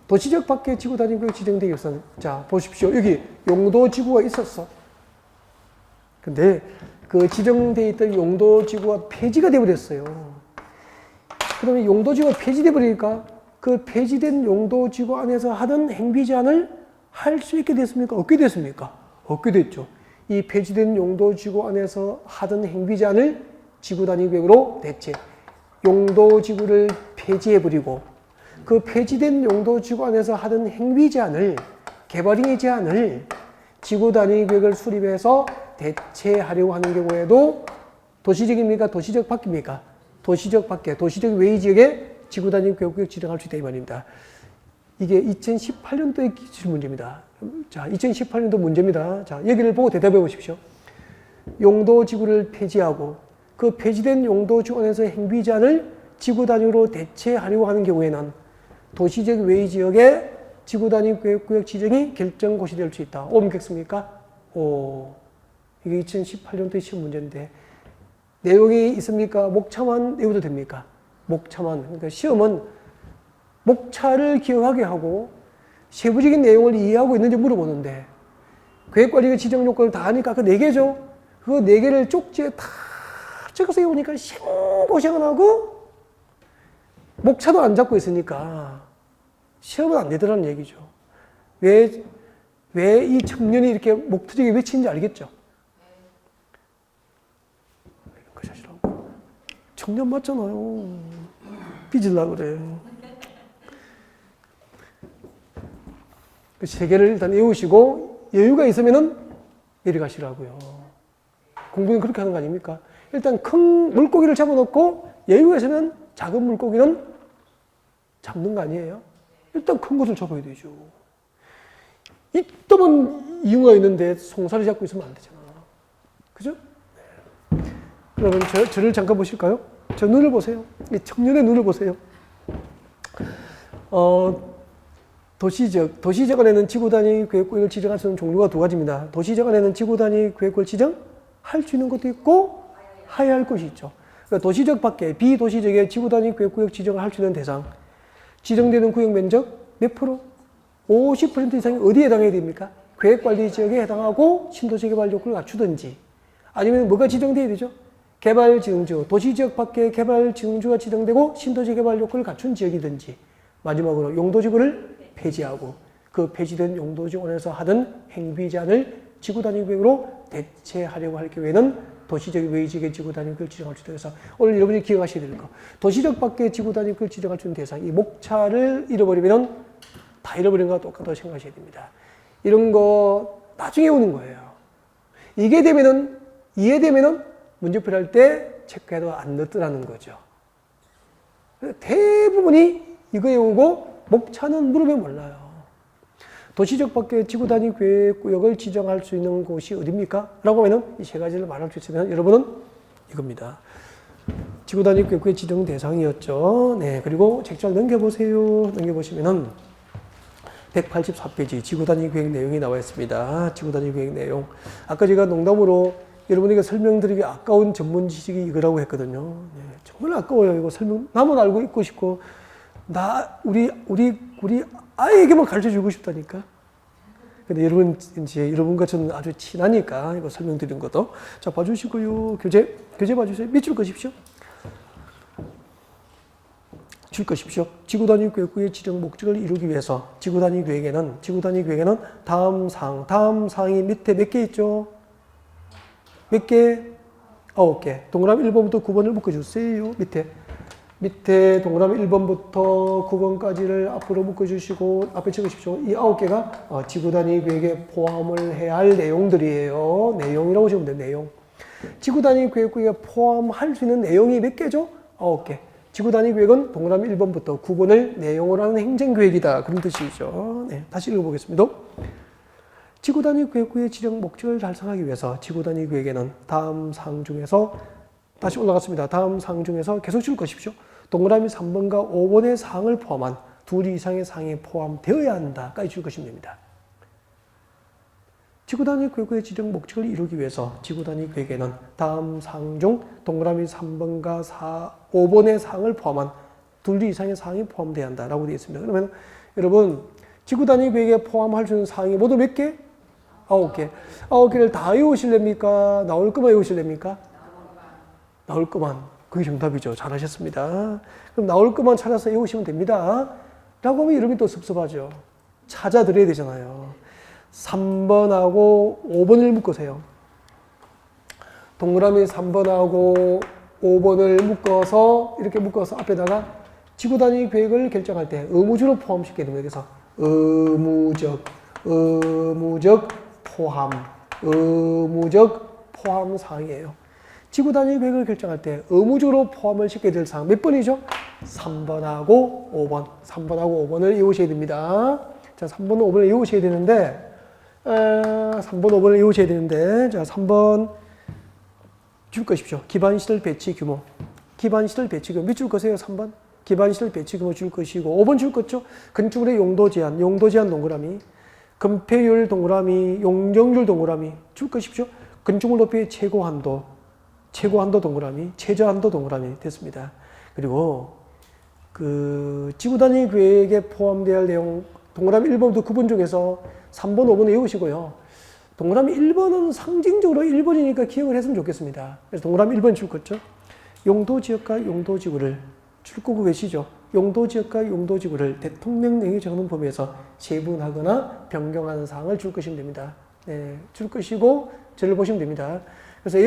도시적 밖에 지구단위 구역 지정되기 위해서는 자 보십시오. 여기 용도지구가 있었어. 근데 그 지정되어 있던 용도지구가 폐지가 되어버렸어요. 그러면 용도지구가 폐지돼 버리니까 그 폐지된 용도지구 안에서 하던 행비 제한을 할 수 있게 됐습니까? 없게 됐습니까? 없게 됐죠. 이 폐지된 용도지구 안에서 하던 행비 제한을 지구단위 구역으로 대체. 용도지구를 폐지해버리고 그 폐지된 용도지구 안에서 하던 행위 제한을 개발행위 제한을 지구단위 구역을 수립해서 대체하려고 하는 경우에도 도시적입니까? 도시적 밖입니까? 도시적 밖에, 도시적 외의 지역에 지구단위 구역 지정할 수 있다 이 말입니다. 이게 2018년도의 기출 문제입니다. 자, 2018년도 문제입니다. 자, 여기를 보고 대답해 보십시오. 용도지구를 폐지하고 그 폐지된 용도지구 안에서 행위 제한을 지구 단위로 대체하려고 하는 경우에는 도시적 외의 지역에 지구 단위 구역 지정이 결정고시 될 수 있다. 옮겼습니까? 이게 2018년도의 시험 문제인데 내용이 있습니까? 목차만 외워도 됩니까? 목차만. 그러니까 시험은 목차를 기억하게 하고 세부적인 내용을 이해하고 있는지 물어보는데 계획관리가 지정 요건을 다 하니까 그 4개죠. 그 4개를 쪽지에 다 적어서 해오니까 생고생을 하고 목차도 안 잡고 있으니까 시험은 안 되더라는 얘기죠. 왜 이 청년이 이렇게 목투지게 외치는지 알겠죠? 그 사실하고 청년 맞잖아요. 삐질라 그래. 그 3개를 일단 외우시고 여유가 있으면은 내려가시라고요. 공부는 그렇게 하는 거 아닙니까? 일단 큰 물고기를 잡아놓고 여유가 있으면 작은 물고기는 잡는 거 아니에요? 일단 큰 것을 잡아야 되죠. 이따만 이유가 있는데 송사리 잡고 있으면 안 되잖아. 그죠? 네. 그러면 저를 잠깐 보실까요? 저 눈을 보세요. 이 청년의 눈을 보세요. 도시적 안에는 지구단위 계획구역을 지정할 수 있는 종류가 2가지입니다. 도시적 안에는 지구단위 계획구역을 지정할 수 있는 것도 있고 하야할 것이 있죠. 그러니까 도시적 밖에 비도시적의 지구단위 계획구역 지정을 할 수 있는 대상, 지정되는 구역 면적 몇 프로? 50% 이상이 어디에 해당해야 됩니까? 계획관리지역에 해당하고 신도시 개발 요건을 갖추든지 아니면 뭐가 지정돼야 되죠? 개발지능지구, 도시지역 밖에 개발지능지구가 지정되고 신도시 개발 요건을 갖춘 지역이든지 마지막으로 용도지구를 폐지하고 그 폐지된 용도지구 안에서 하던 행비 제한을 지구단위 구역으로 대체하려고 할 경우에는 도시적 외지역의 지구단위 구역을 지정할 수 있다. 그래서 오늘 여러분이 기억하셔야 될 거. 도시적 밖에 지구단위 구역을 지정할 수 있는 대상, 이 목차를 잃어버리면 다 잃어버린 거와 똑같다고 생각하셔야 됩니다. 이런 거 나중에 오는 거예요. 이해되면은 문제풀이 할 때 체크해도 안 늦더라는 거죠. 대부분이 이거 외우고 목차는 물으면 몰라요. 도시적 밖에 지구단위 계획구역을 지정할 수 있는 곳이 어디입니까? 라고 하면은 이 3가지를 말할 수 있으면 여러분은 이겁니다. 지구단위 계획구역 지정 대상이었죠. 네. 그리고 책자를 넘겨보세요. 넘겨보시면은 184페이지 지구단위 계획 내용이 나와 있습니다. 지구단위 계획 내용. 아까 제가 농담으로 여러분에게 설명드리기 아까운 전문 지식이 이거라고 했거든요. 네. 정말 아까워요. 이거 나만 알고 있고 싶고 우리 아이에게만 가르쳐 주고 싶다니까. 근데 여러분과 저는 아주 친하니까 이거 설명드린 것도. 자, 봐주시고요. 교재 봐주세요. 밑줄 그십시오. 줄 것이죠. 지구단위계획구의 지정 목적을 이루기 위해서 지구단위계획에는 다음 사항이 밑에 몇 개 있죠? 몇 개? 9개. 동그라미 1번부터 9번을 묶어주세요. 밑에 동그라미 1번부터 9번까지를 앞으로 묶어주시고 앞에 적으십시오. 이 9개가 지구단위계획에 포함을 해야 할 내용들이에요. 내용이라고 보시면 돼요. 내용. 지구단위계획에 포함할 수 있는 내용이 몇 개죠? 9개. 지구단위계획은 동그라미 1번부터 9번을 내용으로 하는 행정계획이다. 그런 뜻이죠. 네, 다시 읽어보겠습니다. 지구단위계획구의 지정 목적을 달성하기 위해서 지구단위계획에는 다음 사항 중에서 다시 올라갔습니다. 다음 사항 중에서 계속 줄 것이죠. 동그라미 3번과 5번의 사항을 포함한 2 이상의 사항이 포함되어야 한다까지 줄 것이면 됩니다. 지구단위계획구의 지정 목적을 이루기 위해서 지구단위계획에는 다음 사항 중 동그라미 3번과 5번의 사항을 포함한 2 이상의 사항이 포함되어야 한다라고 되어 있습니다. 그러면 여러분 지구단위계획에 포함할 수 있는 사항이 모두 몇 개? 9개. 9개를 다 외우실랍니까? 나올 것만 외우실랍니까? 나올 것만. 그게 정답이죠. 잘하셨습니다. 그럼 나올 것만 찾아서 외우시면 됩니다. 라고 하면 여러분이 또 섭섭하죠. 찾아드려야 되잖아요. 3번하고 5번을 묶으세요. 동그라미 3번하고 5번을 이렇게 묶어서 앞에다가 지구단위계획을 결정할 때 의무적으로 포함시켜야 됩니다. 그래서 의무적 포함 사항이에요. 지구단위계획을 결정할 때 의무적으로 포함을 시켜야 될 사항 몇 번이죠? 3번하고 5번. 3번하고 5번을 외우셔야 됩니다. 자, 3번, 5번을 외우셔야 되는데, 자, 3번 줄 것이죠. 기반시설 배치 규모. 몇 줄 거세요? 3번. 기반시설 배치 규모 줄 것이고, 5번 줄 거죠? 건축물의 용도 제한 동그라미. 건폐율 동그라미, 용적률 동그라미 줄 것이죠. 건축물 높이의 최고 한도 동그라미, 최저한도 동그라미 됐습니다. 그리고 지구단위계획에 포함되어야 할 내용 동그라미 1번부터 9번 중에서 3번, 5번 외우시고요. 동그라미 1번은 상징적으로 1번이니까 기억을 했으면 좋겠습니다. 그래서 동그라미 1번 줄 거죠. 용도지역과 용도지구를 줄 거고 계시죠. 용도지역과 용도지구를 대통령령이 정하는 범위에서 세분하거나 변경하는 사항을 줄 것이면 됩니다. 네, 줄 것이고 저를 보시면 됩니다. 그래서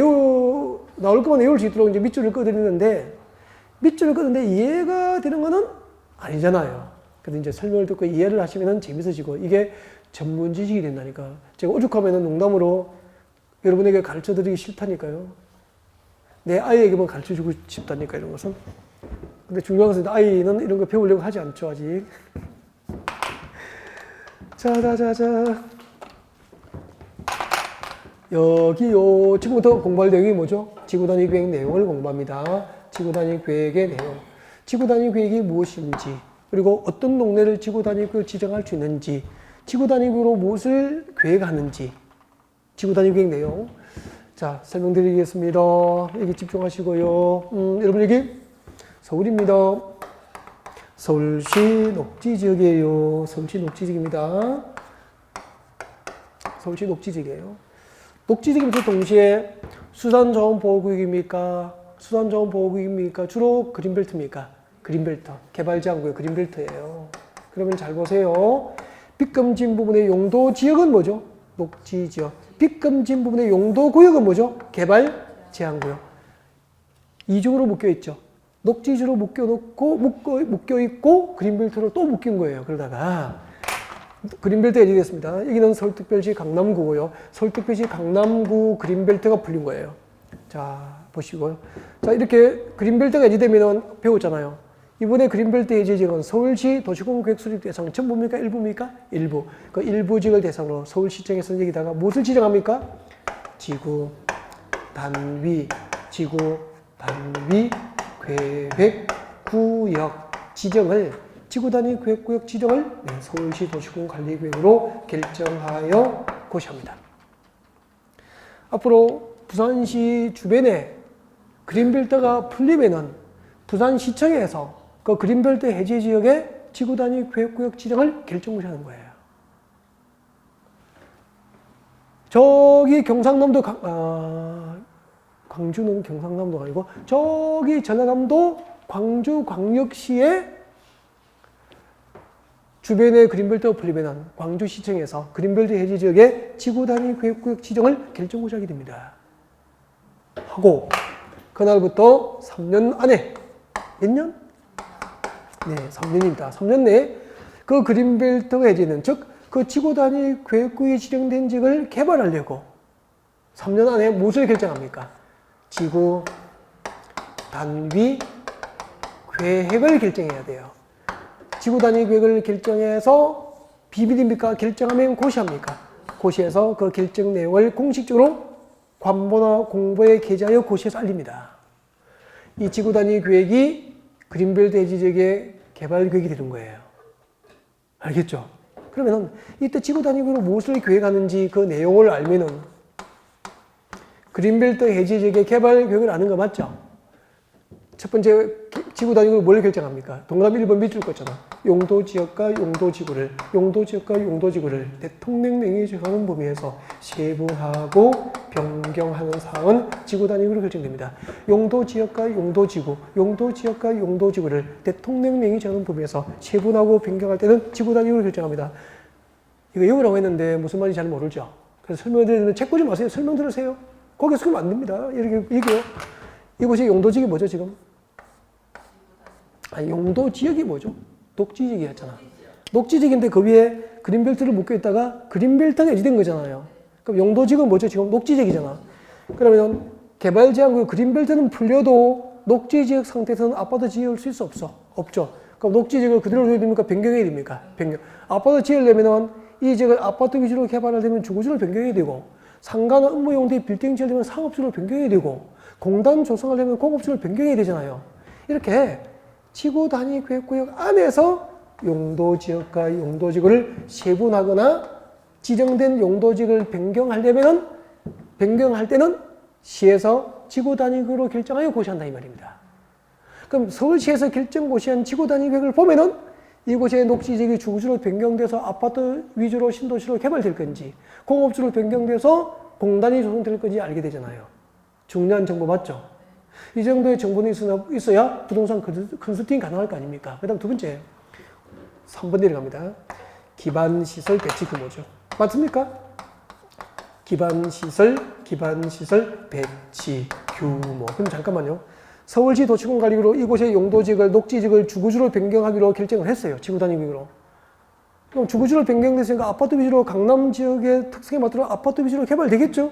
나올 것만 외울 수 있도록 이제 밑줄을 끄드리는데 이해가 되는 거는 아니잖아요. 그래서 이제 설명을 듣고 이해를 하시면 재밌어지고 이게 전문 지식이 된다니까. 제가 오죽하면 농담으로 여러분에게 가르쳐 드리기 싫다니까요. 내 아이에게만 가르쳐 주고 싶다니까, 이런 것은. 근데 중요한 것은 아이는 이런 거 배우려고 하지 않죠, 아직. 자. 지금부터 공부할 내용이 뭐죠? 지구단위계획 내용을 공부합니다. 지구단위계획의 내용. 지구단위계획이 무엇인지, 그리고 어떤 동네를 지구단위계획을 지정할 수 있는지, 지구단위계획으로 무엇을 계획하는지, 지구단위계획 내용. 자, 설명드리겠습니다. 여기 집중하시고요. 여러분 여기 서울입니다. 서울시 녹지지역이에요. 서울시 녹지지역입니다. 서울시 녹지지역이에요. 녹지지역이면서 동시에 수산자원보호구역입니까? 주로 그린벨트입니까? 그린벨트. 개발제한구역 그린벨트예요. 그러면 잘 보세요. 빗금진 부분의 용도지역은 뭐죠? 녹지지역. 빗금진 부분의 용도구역은 뭐죠? 개발제한구역. 이중으로 묶여있죠. 녹지지로 묶여있고 그린벨트로 또 묶인 거예요. 그러다가 그린벨트 해지됐습니다. 여기는 서울특별시 강남구고요. 서울특별시 강남구 그린벨트가 풀린 거예요. 자, 보시고요. 자, 이렇게 그린벨트가 해지되면 배웠잖아요. 이번에 그린벨트 해제지역은 서울시 도시공계획 수립 대상 전부입니까? 일부입니까? 일부. 그 일부 지역을 대상으로 서울시청에서는 여기다가 무엇을 지정합니까? 지구 단위 계획구역 지정을 지구단위 계획구역 지정을 서울시 도시공관리계획으로 결정하여 고시합니다. 앞으로 부산시 주변에 그린벨트가 풀리면은 부산시청에서 그 그린벨트 해제 지역의 지구단위 계획구역 지정을 결정하는 거예요. 저기 경상남도 광주는 경상남도가 아니고 저기 전라남도 광주광역시의 주변의 그린벨트가 풀리면 광주시청에서 그린벨트 해지 지역의 지구 단위 계획구역 지정을 결정고시 하게 됩니다. 하고 그날부터 3년 안에 몇 년? 네, 3년입니다. 3년 내에 그 그린벨트가 해제는 즉 그 지구 단위 계획구역이 지정된 지역을 개발하려고 3년 안에 무엇을 결정합니까? 지구 단위 계획을 결정해야 돼요. 지구 단위 계획을 결정해서 비밀입니까? 결정하면 고시합니까? 고시해서 그 결정 내용을 공식적으로 관보나 공보에 게재하여 고시에서 알립니다. 이 지구 단위 계획이 그린벨트 해지 지역의 개발 계획이 되는 거예요. 알겠죠? 그러면은 이때 지구 단위로 무엇을 계획하는지 그 내용을 알면은 그린벨트 해지 지역의 개발 계획을 아는 거 맞죠? 첫 번째 지구 단위로 뭘 결정합니까? 동그라미 1번 밑줄 껐잖아. 용도지역과 용도지구를 대통령령이 정하는 범위에서 세분하고 변경하는 사항은 지구 단위로 결정됩니다. 용도지역과 용도지구를 대통령령이 정하는 범위에서 세분하고 변경할 때는 지구 단위로 결정합니다. 이거 외우라고 했는데 무슨 말인지 잘 모르죠? 그래서 설명드리는데 책 보지 마세요. 설명 들으세요. 거기서 그러면 안 됩니다. 이렇게 얘기해요. 이곳이 용도지역이 뭐죠, 지금? 아니, 용도지역이 뭐죠? 녹지지역이었잖아. 녹지지역인데 그 위에 그린벨트를 묶여 있다가 그린벨트가 해지된 거잖아요. 그럼 용도지역은 뭐죠? 지금 녹지지역이잖아. 그러면 개발 제한구 그린벨트는 풀려도 녹지지역 상태에서는 아파트 지역을 쓸 수 없죠. 그럼 녹지지역을 그대로 둬야 됩니까? 변경해야 됩니까? 변경. 아파트 지으려면은 이 지역을 아파트 위주로 개발하려면 주거지를 변경해야 되고, 상가나 업무용도의 빌딩 지으려면 상업지로 변경해야 되고, 공단 조성하려면 공업지를 변경해야 되잖아요. 이렇게 지구 단위 계획구역 안에서 용도지역과 용도지구를 세분하거나 지정된 용도지역을 변경할 때는 시에서 지구 단위구역으로 결정하여 고시한다 이 말입니다. 그럼 서울시에서 결정 고시한 지구 단위 계획을 보면은 이곳의 녹지지역이 주거지로 변경돼서 아파트 위주로 신도시로 개발될 건지, 공업지로 변경돼서 공단이 조성될 건지 알게 되잖아요. 중요한 정보 맞죠? 이 정도의 정보는 있어야 부동산 컨설팅 가능할 거 아닙니까? 그 다음 두 번째, 3번 내려갑니다. 기반시설 배치 규모죠. 맞습니까? 기반시설 배치 규모. 그럼 잠깐만요. 서울시 도시공관리부로 이곳의 용도지역을 녹지지역을 주거지로 변경하기로 결정을 했어요. 지구 단위 계획으로. 그럼 주거지로 변경됐으니까 아파트 위주로 강남 지역의 특성에 맞도록 아파트 위주로 개발되겠죠?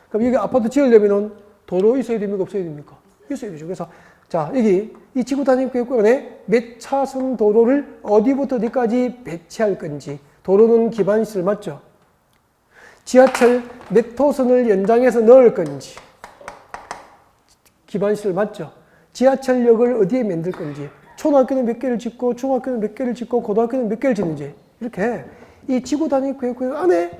그럼 여기 아파트 지으려면은 도로 있어야 됩니까? 없어야 됩니까? 있어야 되죠. 그래서 자, 여기 이 지구 단위 계획안에 몇 차선 도로를 어디부터 어디까지 배치할 건지, 도로는 기반시설 맞죠? 지하철 몇 호선을 연장해서 넣을 건지, 기반시설 맞죠? 지하철역을 어디에 만들 건지, 초등학교는 몇 개를 짓고 중학교는 몇 개를 짓고 고등학교는 몇 개를 짓는지, 이렇게 이 지구 단위 계획 안에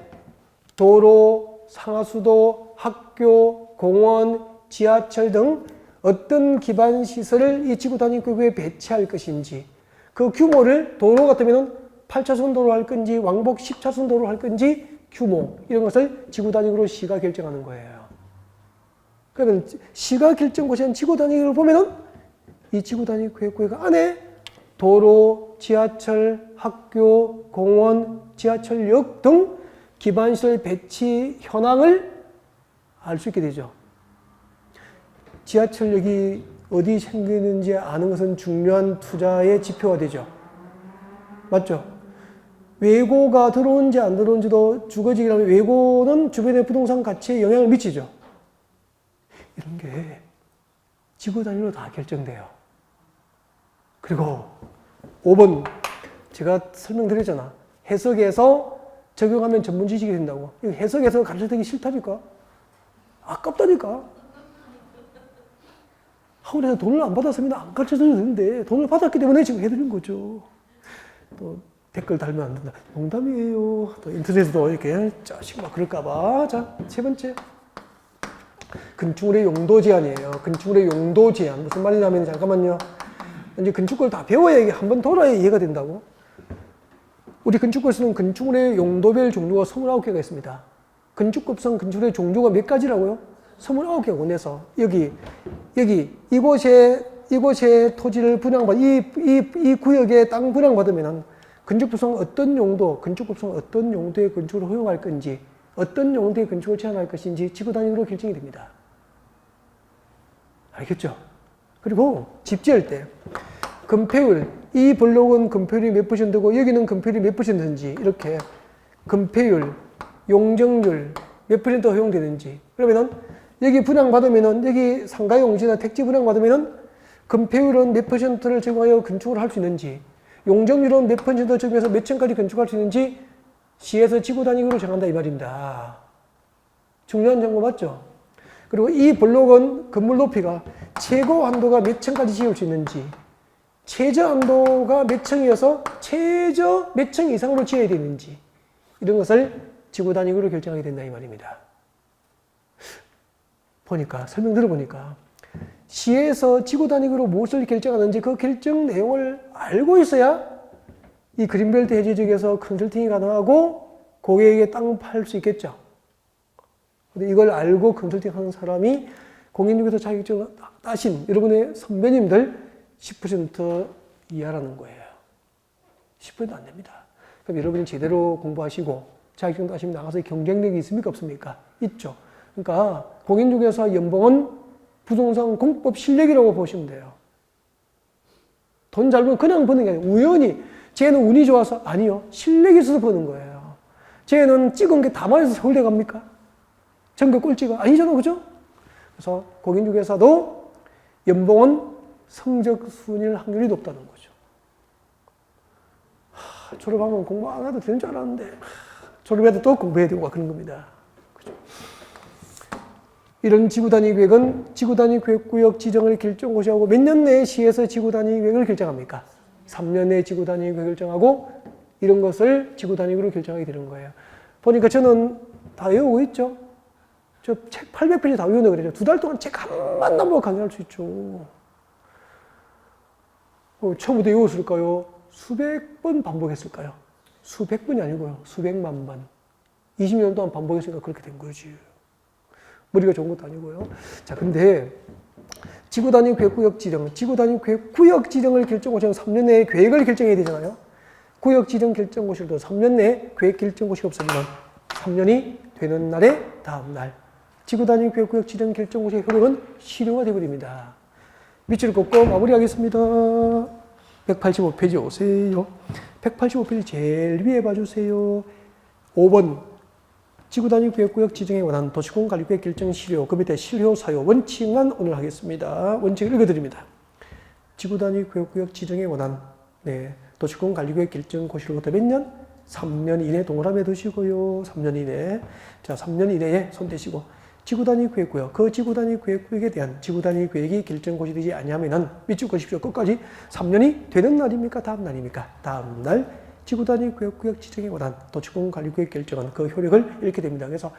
도로, 상하수도, 학교, 공원, 지하철 등 어떤 기반시설을 이 지구 단위 계획에 배치할 것인지, 그 규모를 도로 같으면 8차선 도로 할 건지 왕복 10차선 도로 할 건지 규모, 이런 것을 지구 단위로 시가 결정하는 거예요. 그러면 시가 결정 고시한 지구 단위를 보면은 이 지구 단위 계획구역 안에 도로, 지하철, 학교, 공원, 지하철역 등 기반시설 배치 현황을 알 수 있게 되죠. 지하철역이 어디 생기는지 아는 것은 중요한 투자의 지표가 되죠. 맞죠? 외고가 들어온지 안 들어온지도 주거지라면 외고는 주변의 부동산 가치에 영향을 미치죠. 이런 게 지구 단위로 다 결정돼요. 그리고 5번 제가 설명드렸잖아. 해석에서 적용하면 전문 지식이 된다고. 이거 해석에서 가르쳐드리기 싫다니까. 아깝다니까. 학원에서 돈을 안 받았으면 안 가르쳐줘도 되는데 돈을 받았기 때문에 지금 해드린 거죠. 또 댓글 달면 안 된다. 농담이에요. 또 인터넷에도 이렇게 짜식 막 그럴까봐. 자, 세 번째. 건축물의 용도 제한이에요. 건축물의 용도 제한. 무슨 말이냐면 잠깐만요. 이제 건축을 다 배워야 이게 한번 돌아야 이해가 된다고. 우리 건축에서는 건축물의 용도별 종류가 29개가 있습니다. 건축급성 건축물의 종류가 몇 가지라고요? 29개가 원해서 이곳에 토지를 분양받, 이 구역에 땅 분양받으면 건축법상 어떤 용도, 건축법상 어떤 용도의 건축을 허용할 건지, 어떤 용도의 건축을 제한할 것인지 지구 단위로 결정이 됩니다. 알겠죠? 그리고 집 지을 때 건폐율, 이 블록은 건폐율이 몇 %고 여기는 건폐율이 몇 %인지 이렇게 건폐율, 용적률 몇 % 허용되는지, 그러면은 여기 분양받으면은 여기 상가용지나 택지 분양받으면은 건폐율은 몇 %를 적용하여 건축을 할 수 있는지, 용적률은 몇 % 적용해서 몇 층까지 건축할 수 있는지 시에서 지구 단위로 정한다 이 말입니다. 중요한 정보 맞죠? 그리고 이 블록은 건물 높이가 최고 한도가 몇 층까지 지을 수 있는지, 최저 한도가 몇 층이어서 최저 몇 층 이상으로 지어야 되는지, 이런 것을 지구 단위로 결정하게 된다 이 말입니다. 보니까, 설명 들어보니까 시에서 지구 단위로 무엇을 결정하는지 그 결정 내용을 알고 있어야 이 그린벨트 해제 지역에서 컨설팅이 가능하고 고객에게 땅 팔 수 있겠죠. 근데 이걸 알고 컨설팅 하는 사람이 공인중개사 자격증을 따신 여러분의 선배님들 10% 이하라는 거예요. 10%도 안 됩니다. 그럼 여러분이 제대로 공부하시고 자격증 따시면 나가서 경쟁력이 있습니까? 없습니까? 있죠. 그러니까 공인중개사 연봉은 부동산 공법 실력이라고 보시면 돼요. 돈 잘 벌면 그냥 버는 게 아니에요. 우연히. 쟤는 운이 좋아서 아니요. 실력이 있어서 버는 거예요. 쟤는 찍은 게 다 맞아서 서울대 갑니까? 전국 꼴찌가 아니잖아. 그죠? 그래서 공인중개사도 연봉은 성적 순위일 확률이 높다는 거죠. 졸업하면 공부 안 해도 되는 줄 알았는데 졸업해도 또 공부해야 되고 그런 겁니다. 그죠? 이런 지구단위 계획은 지구단위 계획구역 지정을 결정고시하고 몇 년 내에 시에서 지구단위 계획을 결정합니까? 3년 내에 지구단위 계획을 결정하고 이런 것을 지구단위로 결정하게 되는 거예요. 보니까 저는 다 외우고 있죠. 저 책 800페이지 다 외우는 거래요. 2달 동안 책 한 번도 안 보고 강의할 수 있죠. 처음부터 외웠을까요? 수백 번 반복했을까요? 수백 번이 아니고요. 수백만 번. 20년 동안 반복했으니까 그렇게 된 거지. 머리가 좋은 것도 아니고요. 자, 근데 지구단위 계획구역 지정, 지구단위 계획구역 지정을 결정고시는 3년 내에 계획을 결정해야 되잖아요. 구역 지정 결정고시도 3년 내에 계획 결정고시가 없으면 3년이 되는 날의 다음 날 지구단위 계획구역 지정 결정고시의 효력은 실효가 되어버립니다. 밑줄 긋고 마무리하겠습니다. 185페이지 오세요. 185페이지 제일 위에 봐주세요. 5번 지구단위 계획구역 지정에 관한 도시공 관리계획 결정 실효, 그 밑에 실효 사유 원칙만 오늘 하겠습니다. 원칙을 읽어드립니다. 지구단위 계획구역 지정에 관한 도시공 관리계획 결정 고시로부터 몇 년? 3년 이내 동그라미 두시고요. 3년 이내. 자, 3년 이내에 손 대시고 지구단위 계획구역, 그 지구단위 계획구역에 대한 지구단위 계획이 결정 고시되지 아니하면은 밑줄 그십시오. 끝까지 3년이 되는 날입니까? 다음 날입니까? 다음 날 지구단위 계획구역 지정에 관한 도시공 관리계획 결정은 그 효력을 잃게 됩니다. 그래서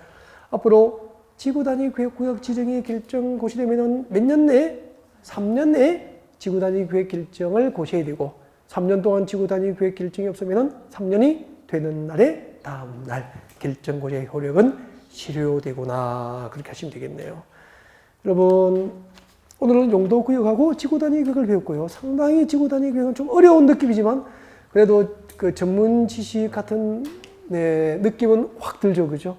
앞으로 지구단위 계획구역 지정이 결정 고시되면은 몇 년 내에? 3년 내에 지구단위 계획 결정을 고시해야 되고 3년 동안 지구단위 계획 결정이 없으면은 3년이 되는 날에 다음 날 결정 고시의 효력은 실효되구나. 그렇게 하시면 되겠네요. 여러분, 오늘은 용도 구역하고 지구단위 계획을 배웠고요. 상당히 지구단위 계획은 좀 어려운 느낌이지만 그래도 그 전문 지식 같은 느낌은 확 들죠. 그죠?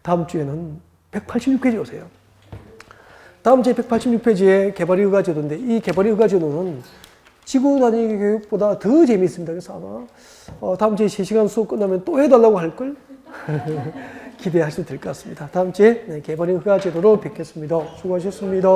다음 주에는 186페이지 오세요. 다음 주에 186페이지에 개발이 의가제도인데 이 개발이 의가제도는 지구단위 교육보다 더 재미있습니다. 그래서 아마 다음 주에 3시간 수업 끝나면 또 해달라고 할걸? 기대하시면 될 것 같습니다. 다음 주에 개발이 의가제도로 뵙겠습니다. 수고하셨습니다.